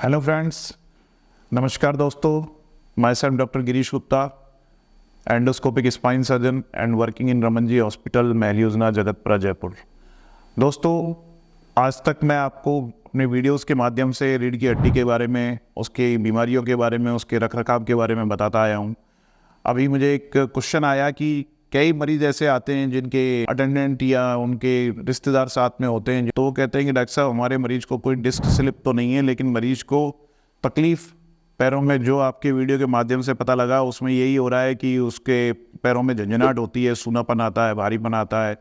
Hello friends, नमस्कार दोस्तों। Myself doctor Girish Gupta, endoscopic spine surgeon and working in Raman ji hospital, Mahal Yojana, Jagatpura, Jaipur. दोस्तों, आज तक मैं आपको अपने वीडियोस के माध्यम से रीढ़ की हड्डी के बारे में, उसकी बीमारियों के बारे में, उसके रखरखाव के बारे में बताता आया हूँ। अभी मुझे एक क्वेश्चन आया कि कई मरीज ऐसे आते हैं जिनके अटेंडेंट या उनके रिश्तेदार साथ में होते हैं, तो वो कहते हैं कि डॉक्टर साहब हमारे मरीज को कोई डिस्क स्लिप तो नहीं है, लेकिन मरीज को तकलीफ पैरों में, जो आपके वीडियो के माध्यम से पता लगा उसमें यही हो रहा है कि उसके पैरों में झंझनाहट होती है, सूनापन आता है, भारीपन आता है,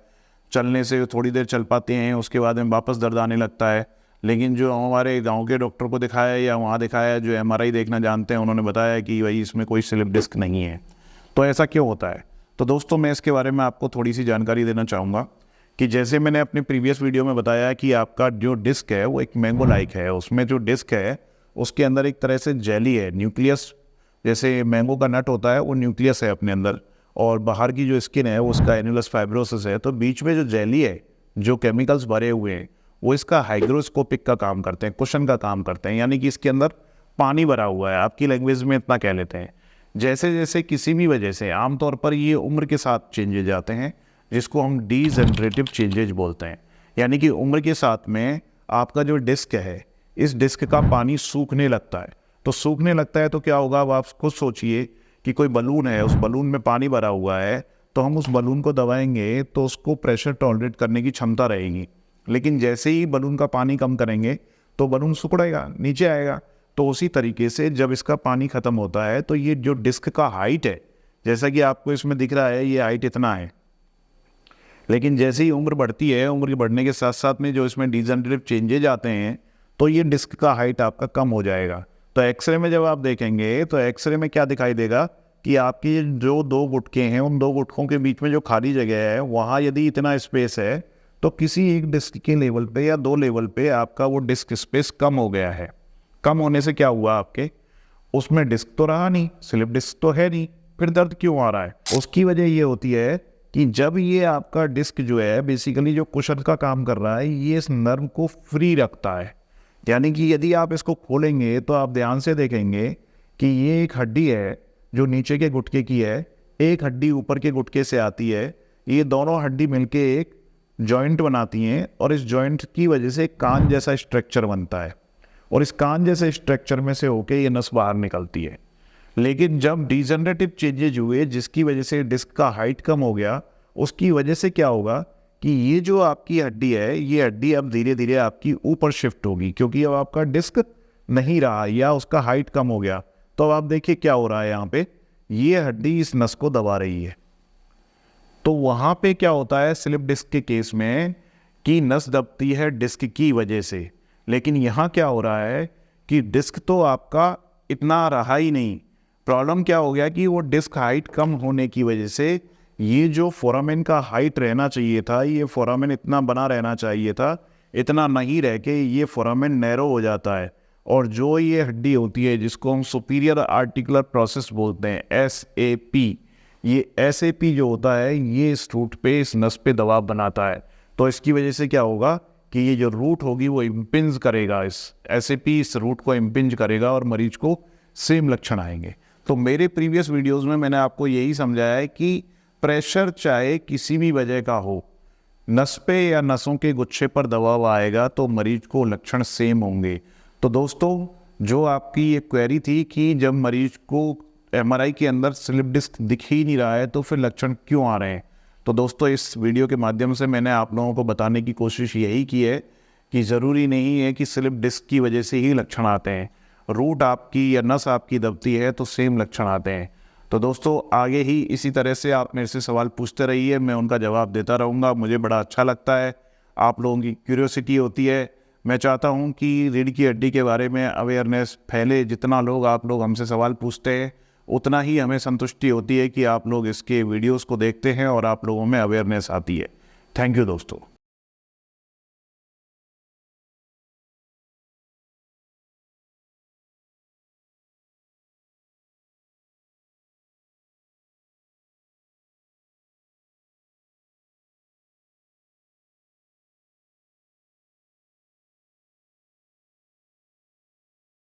चलने से थोड़ी देर चल पाते हैं, उसके बाद में वापस दर्द आने लगता है। लेकिन जो हमारे गांव के डॉक्टर को दिखाया या वहाँ दिखाया, जो MRI देखना जानते हैं, उन्होंने बताया कि भाई इसमें कोई स्लिप डिस्क नहीं है। तो ऐसा क्यों होता है? तो दोस्तों, मैं इसके बारे में आपको थोड़ी सी जानकारी देना चाहूँगा कि जैसे मैंने अपने प्रीवियस वीडियो में बताया कि आपका जो डिस्क है वो एक मैंगो लाइक है। उसमें जो डिस्क है उसके अंदर एक तरह से जेली है, न्यूक्लियस, जैसे मैंगो का नट होता है वो न्यूक्लियस है अपने अंदर, और बाहर की जो स्किन है वो उसका एन्युलस फाइब्रोसिस है। तो बीच में जो जेली है, जो केमिकल्स भरे हुए हैं, वो इसका हाइग्रोस्कोपिक का काम करते हैं, कुशन का काम करते हैं, यानी कि इसके अंदर पानी भरा हुआ है, आपकी लैंग्वेज में इतना कह लेते हैं। जैसे जैसे किसी भी वजह से, आमतौर पर ये उम्र के साथ चेंजेज आते हैं, जिसको हम डीजनरेटिव चेंजेज बोलते हैं। यानी कि उम्र के साथ में आपका जो डिस्क है, इस डिस्क का पानी सूखने लगता है। तो सूखने लगता है तो क्या होगा, अब आप खुद सोचिए कि कोई बलून है, उस बलून में पानी भरा हुआ है, तो हम उस बलून को दबाएंगे तो उसको प्रेशर टॉलरेट करने की क्षमता रहेगी। लेकिन जैसे ही बलून का पानी कम करेंगे तो बलून सिकुड़ेगा, नीचे आएगा। तो उसी तरीके से जब इसका पानी ख़त्म होता है तो ये जो डिस्क का हाइट है, जैसा कि आपको इसमें दिख रहा है, ये हाइट इतना है। लेकिन जैसे ही उम्र बढ़ती है, उम्र के बढ़ने के साथ साथ में जो इसमें डिजनरेटिव चेंजेज आते हैं, तो ये डिस्क का हाइट आपका कम हो जाएगा। तो एक्सरे में जब आप देखेंगे तो एक्सरे में क्या दिखाई देगा कि आपकी जो दो गुटके हैं, उन दो गुटकों के बीच में जो खाली जगह है, वहाँ यदि इतना स्पेस है तो किसी एक डिस्क के लेवल पे या दो लेवल पे आपका वो डिस्क स्पेस कम हो गया है। कम होने से क्या हुआ, आपके उसमें डिस्क तो रहा नहीं, स्लिप डिस्क तो है नहीं, फिर दर्द क्यों आ रहा है? उसकी वजह ये होती है कि जब ये आपका डिस्क जो है, बेसिकली जो कुशन का काम कर रहा है, ये इस नर्व को फ्री रखता है। यानी कि यदि आप इसको खोलेंगे तो आप ध्यान से देखेंगे कि ये एक हड्डी है जो नीचे के गुटके की है, एक हड्डी ऊपर के गुटके से आती है। ये दोनों हड्डी मिलके एक जॉइंट बनाती हैं, और इस जॉइंट की वजह से कान जैसा स्ट्रक्चर बनता है, और इस कान जैसे स्ट्रक्चर में से होके ये नस बाहर निकलती है। लेकिन जब डिजनरेटिव चेंजेज हुए, जिसकी वजह से डिस्क का हाइट कम हो गया, उसकी वजह से क्या होगा कि ये जो आपकी हड्डी है, ये हड्डी अब धीरे धीरे आपकी ऊपर शिफ्ट होगी, क्योंकि अब आपका डिस्क नहीं रहा या उसका हाइट कम हो गया। तो अब आप देखिए क्या हो रहा है, यहाँ पे ये हड्डी इस नस को दबा रही है। तो वहाँ पे क्या होता है स्लिप डिस्क के केस में कि नस दबती है डिस्क की वजह से। लेकिन यहाँ क्या हो रहा है कि डिस्क तो आपका इतना रहा ही नहीं। प्रॉब्लम क्या हो गया कि वो डिस्क हाइट कम होने की वजह से ये जो फोरामेन का हाइट रहना चाहिए था, ये फोरामेन इतना बना रहना चाहिए था, इतना नहीं रह के ये फोरामेन नैरो हो जाता है। और जो ये हड्डी होती है जिसको हम सुपीरियर आर्टिकुलर प्रोसेस बोलते हैं, SAP, ये SAP जो होता है, ये इस रूट पे, इस नस पे दबाव बनाता है। तो इसकी वजह से क्या होगा कि ये जो रूट होगी वो इम्पिंज करेगा, इस SAP इस रूट को इम्पिंज करेगा और मरीज को सेम लक्षण आएंगे। तो मेरे प्रीवियस वीडियोस में मैंने आपको यही समझाया है कि प्रेशर चाहे किसी भी वजह का हो, नस पे या नसों के गुच्छे पर दबाव आएगा तो मरीज को लक्षण सेम होंगे। तो दोस्तों, जो आपकी ये क्वेरी थी कि जब मरीज को MRI के अंदर स्लिप डिस्क दिख ही नहीं रहा है तो फिर लक्षण क्यों आ रहे हैं, तो दोस्तों इस वीडियो के माध्यम से मैंने आप लोगों को बताने की कोशिश यही की है कि ज़रूरी नहीं है कि स्लिप डिस्क की वजह से ही लक्षण आते हैं। रूट आपकी या नस आपकी दबती है तो सेम लक्षण आते हैं। तो दोस्तों, आगे ही इसी तरह से आप मेरे से सवाल पूछते रहिए, मैं उनका जवाब देता रहूँगा। मुझे बड़ा अच्छा लगता है, आप लोगों की क्यूरियोसिटी होती है। मैं चाहता हूँ कि रीढ़ की हड्डी के बारे में अवेयरनेस फैले। जितना लोग आप लोग हमसे सवाल पूछते हैं, उतना ही हमें संतुष्टि होती है कि आप लोग इसके वीडियोस को देखते हैं और आप लोगों में अवेयरनेस आती है। थैंक यू दोस्तों।